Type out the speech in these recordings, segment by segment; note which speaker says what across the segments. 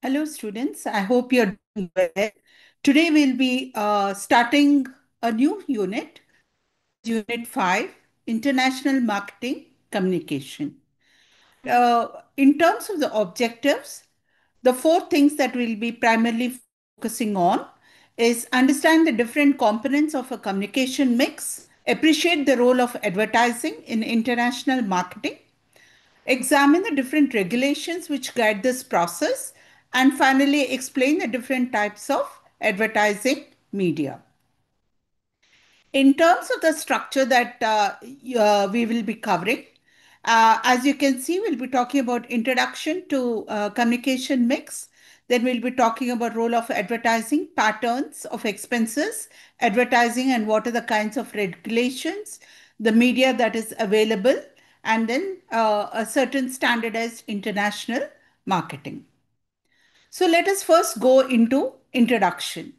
Speaker 1: Hello, students. I hope you're doing well. Today, we'll be starting a new unit, that is Unit 5, International Marketing Communication. And in terms of the objectives, the four things that we'll be primarily focusing on is understand the different components of a communication mix, appreciate the role of advertising in international marketing, examine the different regulations which guide this process, and finally explain the different types of advertising media. In terms of the structure that we will be covering, as you can see, we'll be talking about introduction to communication mix. Then we'll be talking about role of advertising, patterns of expenses, advertising, and what are the kinds of regulations, the media that is available, and then a certain standardized international marketing. So let us first go into introduction.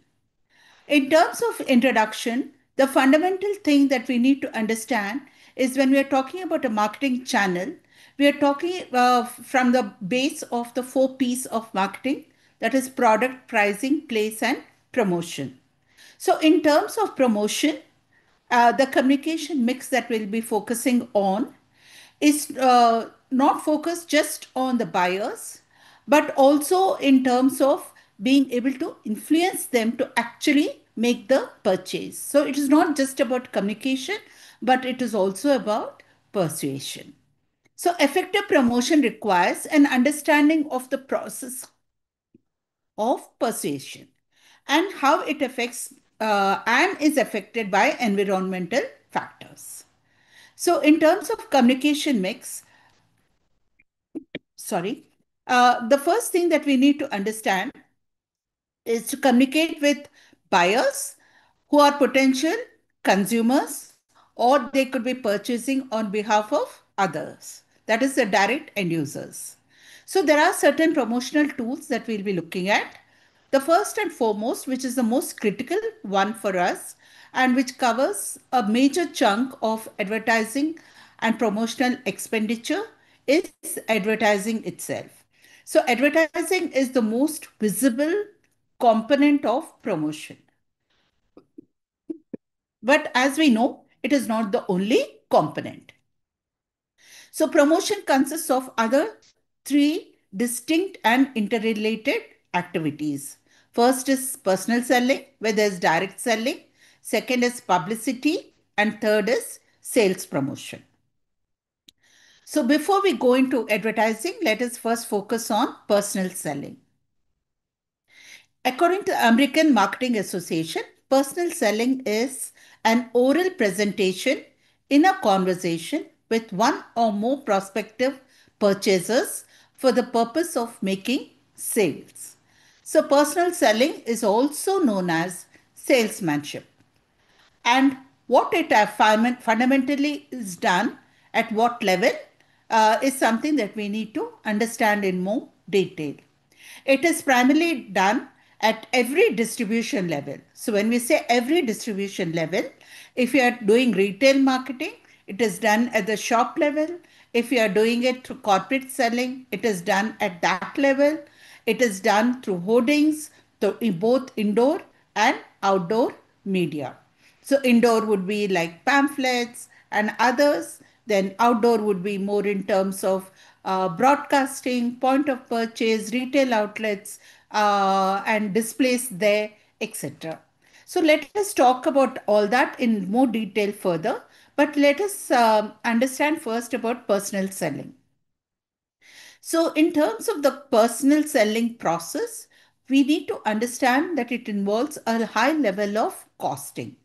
Speaker 1: In terms of introduction, the fundamental thing that we need to understand is when we are talking about a marketing channel, we are talking from the base of the four P's of marketing, that is product, pricing, place, and promotion. So, in terms of promotion, the communication mix that we'll be focusing on is not focused just on the buyers, but also in terms of being able to influence them to actually make the purchase. So it is not just about communication, but it is also about persuasion. So effective promotion requires an understanding of the process of persuasion and how it affects and is affected by environmental factors. So, in terms of communication mix, sorry, the first thing that we need to understand is to communicate with buyers who are potential consumers or they could be purchasing on behalf of others. That is the direct end users. So there are certain promotional tools that we'll be looking at. The first and foremost, which is the most critical one for us and which covers a major chunk of advertising and promotional expenditure, is advertising itself. So advertising is the most visible component of promotion. But as we know, it is not the only component. So promotion consists of other three distinct and interrelated activities. First is personal selling, where there's direct selling. Second is publicity. And third is sales promotion. So before we go into advertising, let us first focus on personal selling. According to American Marketing Association, personal selling is an oral presentation in a conversation with one or more prospective purchasers for the purpose of making sales. So, personal selling is also known as salesmanship. And what it fundamentally is done at what level is something that we need to understand in more detail. It is primarily done at every distribution level. So when we say every distribution level, if you are doing retail marketing, it is done at the shop level. If you are doing it through corporate selling, it is done at that level. It is done through hoardings, both indoor and outdoor media. So indoor would be like pamphlets and others. Then outdoor would be more in terms of broadcasting, point of purchase, retail outlets, and displays there, etc. So let us talk about all that in more detail further. But let us understand first about personal selling. So, in terms of the personal selling process, we need to understand that it involves a high level of costing.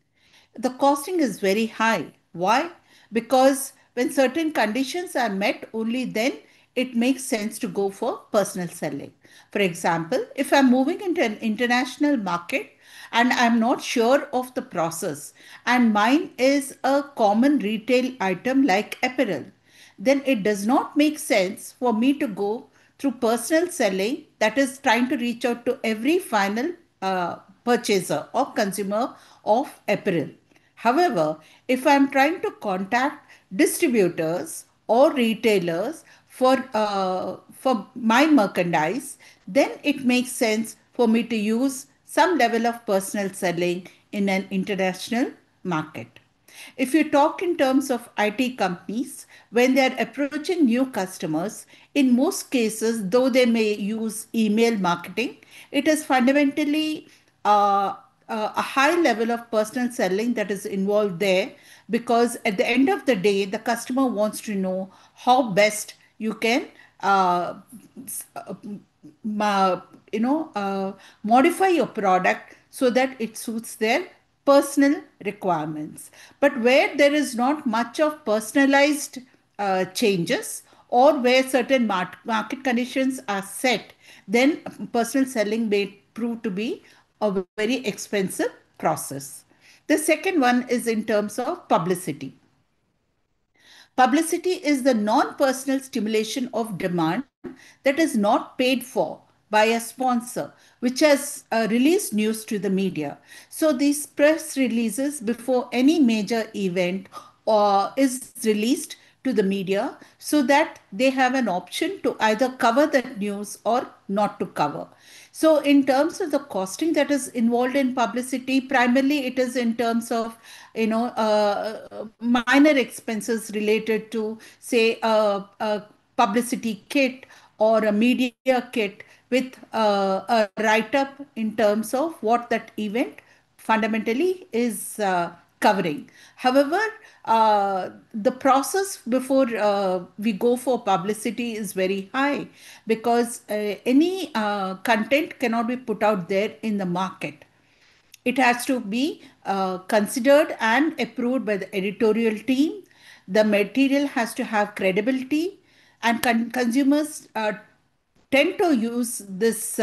Speaker 1: The costing is very high. Why? Because when certain conditions are met, only then it makes sense to go for personal selling. For example, if I'm moving into an international market and I'm not sure of the process, and mine is a common retail item like apparel, then it does not make sense for me to go through personal selling, that is trying to reach out to every final purchaser or consumer of apparel. However, if I'm trying to contact distributors or retailers for my merchandise, then it makes sense for me to use some level of personal selling in an international market. If you talk in terms of IT companies, when they are approaching new customers, in most cases, though they may use email marketing, it is fundamentally a high level of personal selling that is involved there, because at the end of the day, the customer wants to know how best you can uh, ma- modify your product so that it suits their personal requirements. But where there is not much of personalized changes, or where certain market conditions are set, then personal selling may prove to be a very expensive process. The second one is in terms of publicity. Publicity is the non personal stimulation of demand that is not paid for by a sponsor, which has released news to the media. So, these press releases before any major event is released to the media, so that they have an option to either cover that news or not to cover. So, in terms of the costing that is involved in publicity, primarily it is in terms of minor expenses related to, say, a publicity kit or a media kit with a write up in terms of what that event fundamentally is covering. However, the process before we go for publicity is very high, because any content cannot be put out there in the market. It has to be considered and approved by the editorial team. The material has to have credibility, and consumers tend to use this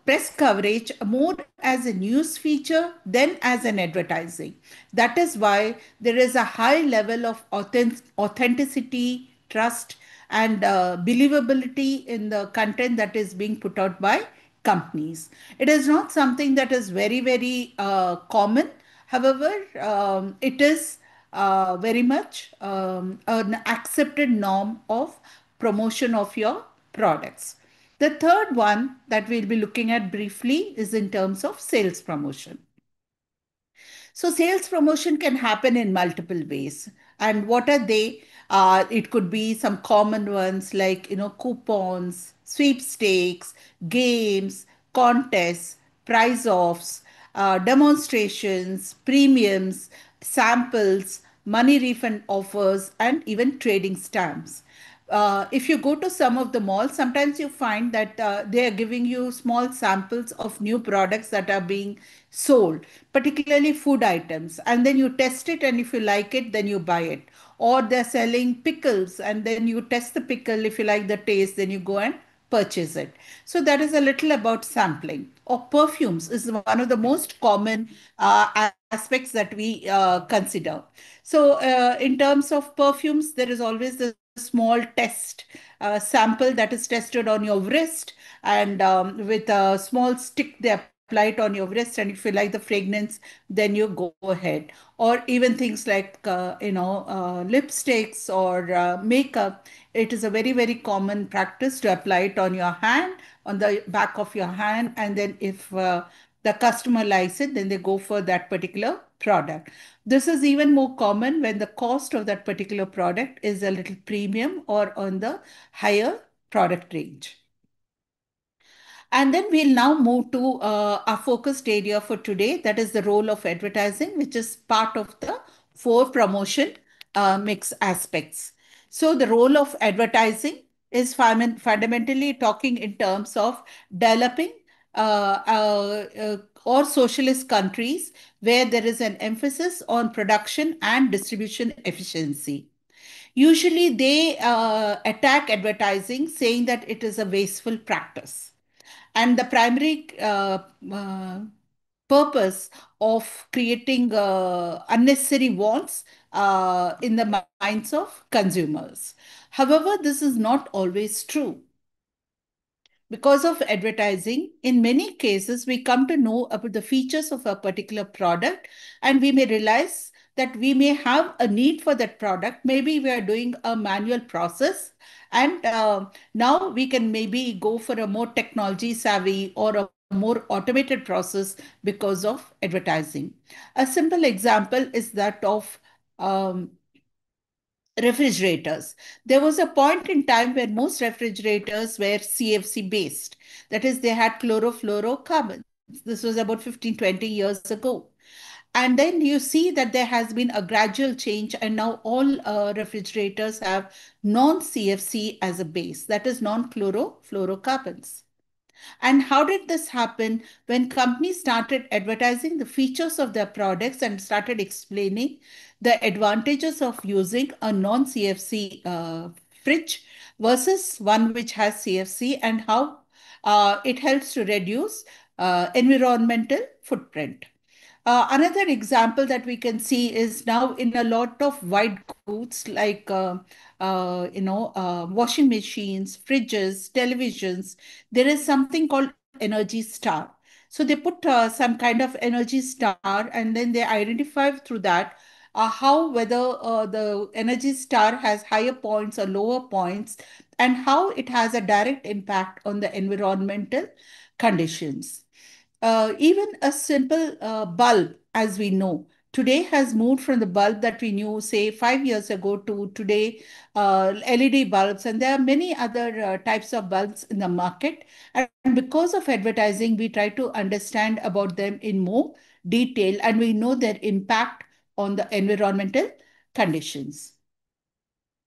Speaker 1: press coverage more as a news feature than as an advertising. That is why there is a high level of authenticity, trust, and believability in the content that is being put out by companies. It is not something that is very, very common. However, it is very much an accepted norm of promotion of your products. The third one that we'll be looking at briefly is in terms of sales promotion. So sales promotion can happen in multiple ways. And what are they? It could be some common ones like, coupons, sweepstakes, games, contests, prize offs, demonstrations, premiums, samples, money refund offers, and even trading stamps. If you go to some of the malls, sometimes you find that they are giving you small samples of new products that are being sold, particularly food items. And then you test it, and if you like it, then you buy it. Or they're selling pickles, and then you test the pickle. If you like the taste, then you go and purchase it. So that is a little about sampling. Or perfumes is one of the most common aspects that we consider. So in terms of perfumes, there is always the small test sample that is tested on your wrist, and with a small stick they apply it on your wrist, and if you like the fragrance, then you go ahead. Or even things like lipsticks or makeup. It is a very, very common practice to apply it on your hand, on the back of your hand, and then if the customer likes it, then they go for that particular product. This is even more common when the cost of that particular product is a little premium or on the higher product range. And then we'll now move to our focused area for today, that is the role of advertising, which is part of the four promotion mix aspects. So, the role of advertising is fundamentally talking in terms of developing or socialist countries where there is an emphasis on production and distribution efficiency. Usually, they attack advertising, saying that it is a wasteful practice. And the primary purpose of creating unnecessary wants in the minds of consumers. However, this is not always true. Because of advertising, in many cases, we come to know about the features of a particular product, and we may realize that we may have a need for that product. Maybe we are doing a manual process, and now we can maybe go for a more technology savvy or a more automated process because of advertising. A simple example is that of um, refrigerators. There was a point in time where most refrigerators were CFC based. That is, they had chlorofluorocarbons. This was about 15, 20 years ago. And then you see that there has been a gradual change, and now all refrigerators have non CFC as a base, that is, non chlorofluorocarbons. And how did this happen? When companies started advertising the features of their products and started explaining the advantages of using a non CFC fridge versus one which has CFC, and how it helps to reduce environmental footprint. Another example that we can see is now in a lot of white goods like washing machines, fridges, televisions. There is something called Energy Star. So they put some kind of Energy Star, and then they identify through that how whether the Energy Star has higher points or lower points, and how it has a direct impact on the environmental conditions. Even a simple bulb, as we know, today has moved from the bulb that we knew, say, 5 years ago to today, LED bulbs, and there are many other types of bulbs in the market. And because of advertising, we try to understand about them in more detail, and we know their impact on the environmental conditions.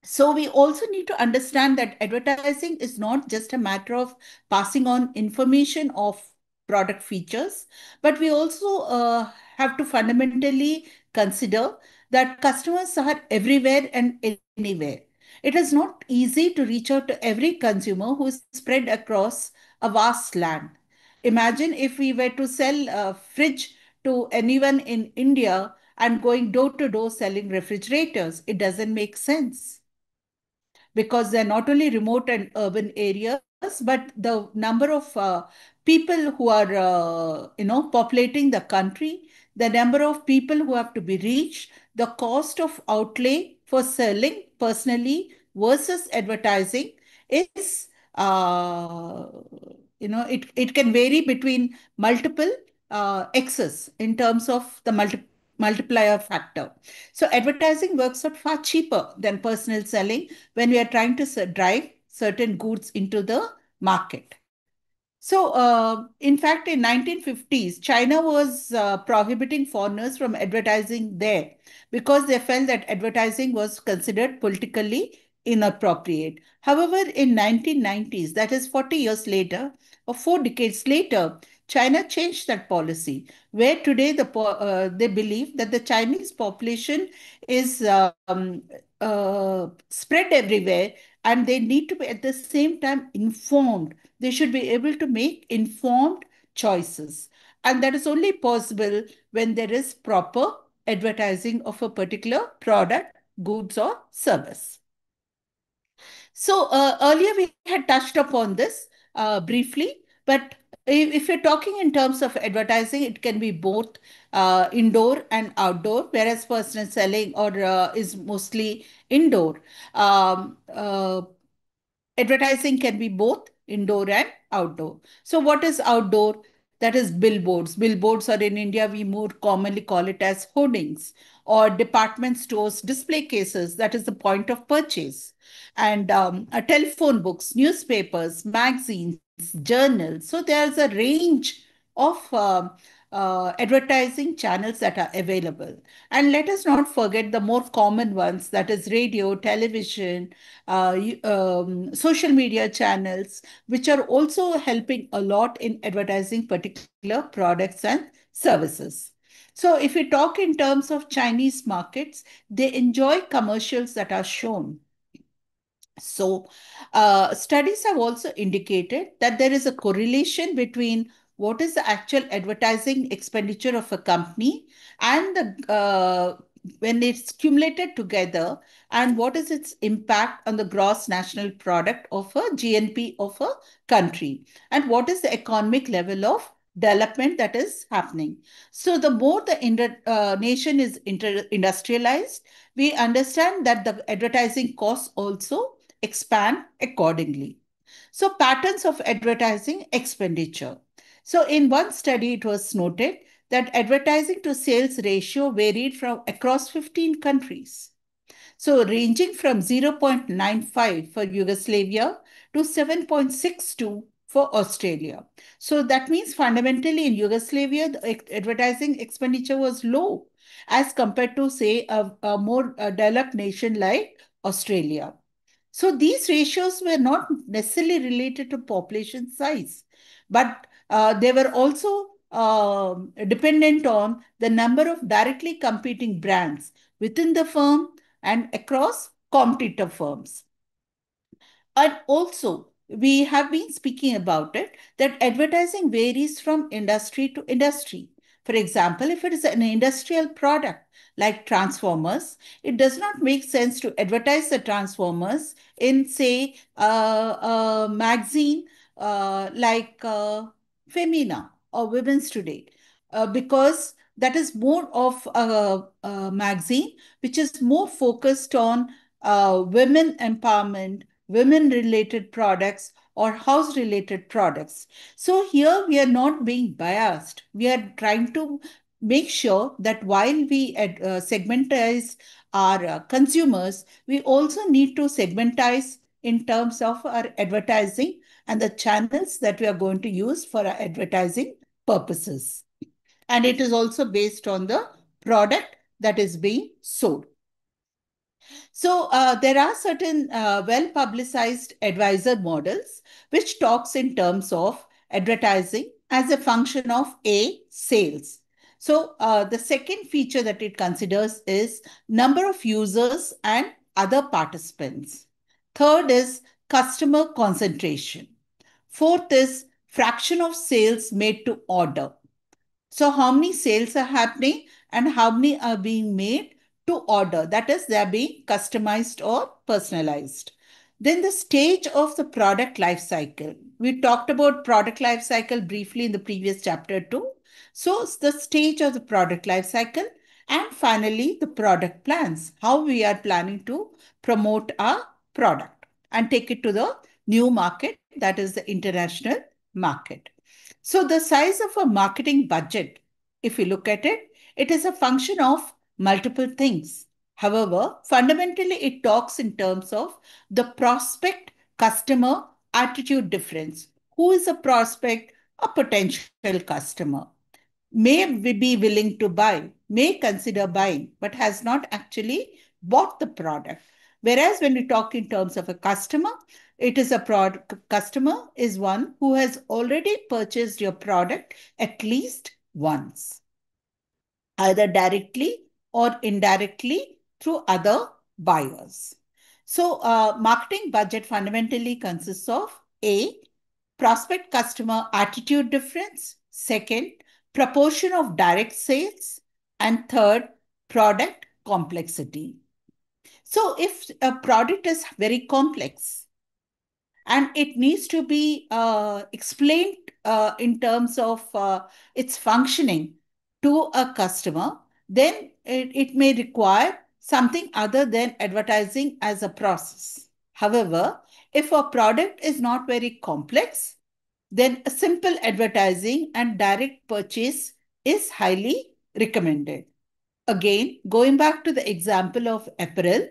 Speaker 1: So we also need to understand that advertising is not just a matter of passing on information of product features, but we also have to fundamentally consider that customers are everywhere and anywhere. It is not easy to reach out to every consumer who is spread across a vast land. Imagine if we were to sell a fridge to anyone in India and going door to door selling refrigerators. It doesn't make sense, because they're not only remote and urban areas, but the number of people who are populating the country, the number of people who have to be reached, the cost of outlay for selling personally versus advertising is it can vary between multiple x's in terms of the multiplier factor. So advertising works out far cheaper than personal selling when we are trying to drive certain goods into the market. So, in fact, in 1950s, China was prohibiting foreigners from advertising there because they felt that advertising was considered politically inappropriate. However, in 1990s, that is 40 years later or 4 decades later, China changed that policy, where today they believe that the Chinese population is spread everywhere, and they need to be at the same time informed. They should be able to make informed choices. And that is only possible when there is proper advertising of a particular product, goods, or service. So earlier we had touched upon this briefly, but if you're talking in terms of advertising, it can be both indoor and outdoor, whereas personal selling or is mostly indoor. Advertising can be both indoor and outdoor. So, what is outdoor? That is billboards. Billboards, or in India, we more commonly call it as hoardings, or department stores display cases. That is the point of purchase. And telephone books, newspapers, magazines, journals. So, there's a range of advertising channels that are available. And let us not forget the more common ones, that is radio, television, social media channels, which are also helping a lot in advertising particular products and services. So, if we talk in terms of Chinese markets, they enjoy commercials that are shown. So, studies have also indicated that there is a correlation between what is the actual advertising expenditure of a company and the when it's cumulated together, and what is its impact on the gross national product of a GNP of a country, and what is the economic level of development that is happening. So the more the nation is industrialized, we understand that the advertising costs also expand accordingly. So patterns of advertising expenditure. So in one study, it was noted that advertising to sales ratio varied from across 15 countries. So ranging from 0.95 for Yugoslavia to 7.62 for Australia. So that means fundamentally in Yugoslavia, the advertising expenditure was low as compared to, say, a more developed nation like Australia. So these ratios were not necessarily related to population size, but they were also dependent on the number of directly competing brands within the firm and across competitor firms. And also, we have been speaking about it that advertising varies from industry to industry. For example, if it is an industrial product like transformers, it does not make sense to advertise the transformers in, say, a magazine like Femina or Women's Today, because that is more of a magazine which is more focused on women empowerment, women related products, or house related products. So here we are not being biased. We are trying to make sure that while we segmentize our consumers, we also need to segmentize in terms of our advertising and the channels that we are going to use for our advertising purposes. And it is also based on the product that is being sold. So there are certain well-publicized advisor models which talks in terms of advertising as a function of A, sales. So the second feature that it considers is number of users and other participants. Third is customer concentration. Fourth is fraction of sales made to order. So how many sales are happening and how many are being made to order? That is, they are being customized or personalized. Then the stage of the product life cycle. We talked about product life cycle briefly in the previous chapter too. So the stage of the product life cycle, and finally the product plans, how we are planning to promote our product and take it to the new market, that is the international market. So the size of a marketing budget, if you look at it, it is a function of multiple things. However, fundamentally, it talks in terms of the prospect customer attitude difference. Who is a prospect? A potential customer may be willing to buy, may consider buying, but has not actually bought the product. Whereas when we talk in terms of a customer, it is a product customer is one who has already purchased your product at least once, either directly or indirectly through other buyers. So, marketing budget fundamentally consists of A, prospect customer attitude difference, second, proportion of direct sales, and third, product complexity. So, if a product is very complex, and it needs to be explained in terms of its functioning to a customer, then it may require something other than advertising as a process. However, if a product is not very complex, then a simple advertising and direct purchase is highly recommended. Again, going back to the example of apparel,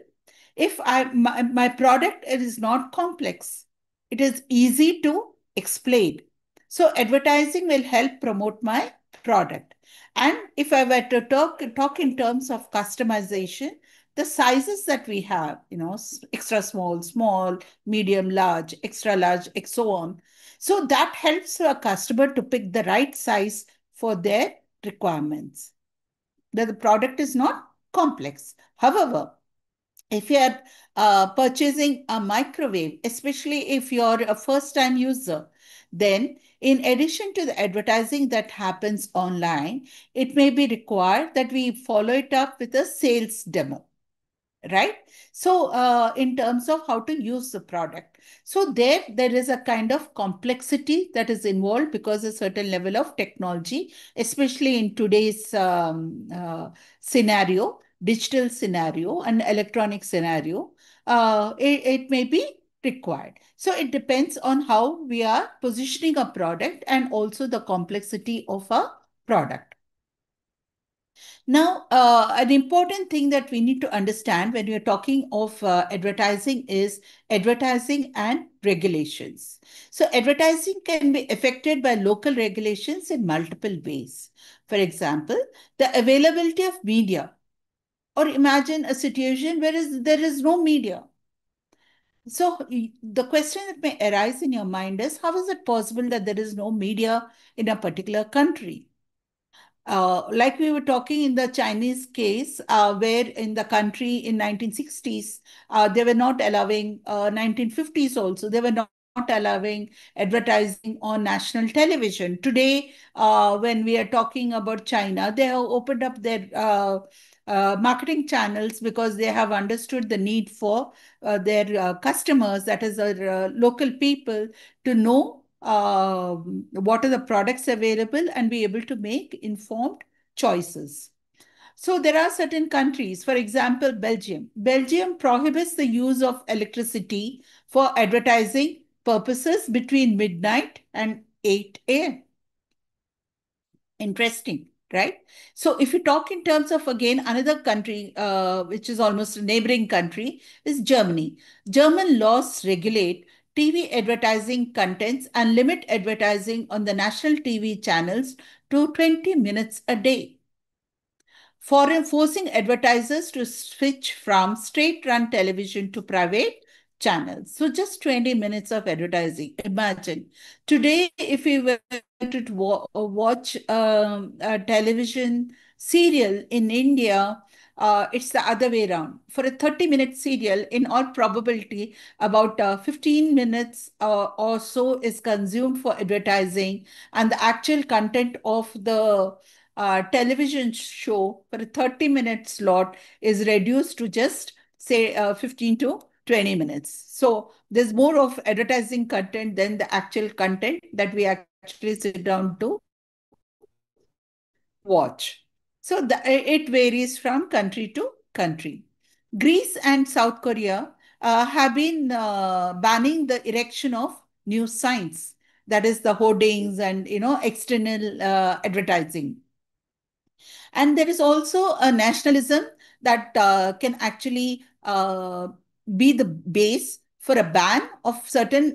Speaker 1: if my product is not complex, it is easy to explain. So advertising will help promote my product. And if I were to talk in terms of customization, the sizes that we have, extra small, small, medium, large, extra large, and so on. So that helps a customer to pick the right size for their requirements. That the product is not complex. However, if you are purchasing a microwave, especially if you're a first time user, then in addition to the advertising that happens online, it may be required that we follow it up with a sales demo. right? So in terms of how to use the product, so there is a kind of complexity that is involved because a certain level of technology, especially in today's scenario, digital scenario and electronic scenario, it may be required. So it depends on how we are positioning a product and also the complexity of a product. Now, an important thing that we need to understand when we are talking of advertising is advertising and regulations. So, advertising can be affected by local regulations in multiple ways. For example, the availability of media, or imagine a situation where there is no media. So, the question that may arise in your mind is, how is it possible that there is no media in a particular country? Like we were talking in the Chinese case, where in the country in 1960s, they were not allowing, 1950s also, they were not allowing advertising on national television. Today, when we are talking about China, they have opened up their marketing channels because they have understood the need for their customers, that is, their local people, to know what are the products available and be able to make informed choices. So there are certain countries, for example, Belgium. Belgium prohibits the use of electricity for advertising purposes between midnight and 8 a.m. Interesting, right? So if you talk in terms of, again, another country, which is almost a neighboring country, is Germany. German laws regulate TV advertising contents and limit advertising on the national TV channels to 20 minutes a day, for forcing advertisers to switch from straight-run television to private channels. So just 20 minutes of advertising. Imagine. Today, if we were to watch a television serial in India, it's the other way around. For a 30-minute serial, in all probability, about 15 minutes or so is consumed for advertising, and the actual content of the television show for a 30-minute slot is reduced to just, say, 15 to 20 minutes. So there's more of advertising content than the actual content that we actually sit down to watch. So it varies from country to country. Greece and South Korea have been banning the erection of new signs, that is the hoardings and external advertising. And there is also a nationalism that can actually be the base for a ban of certain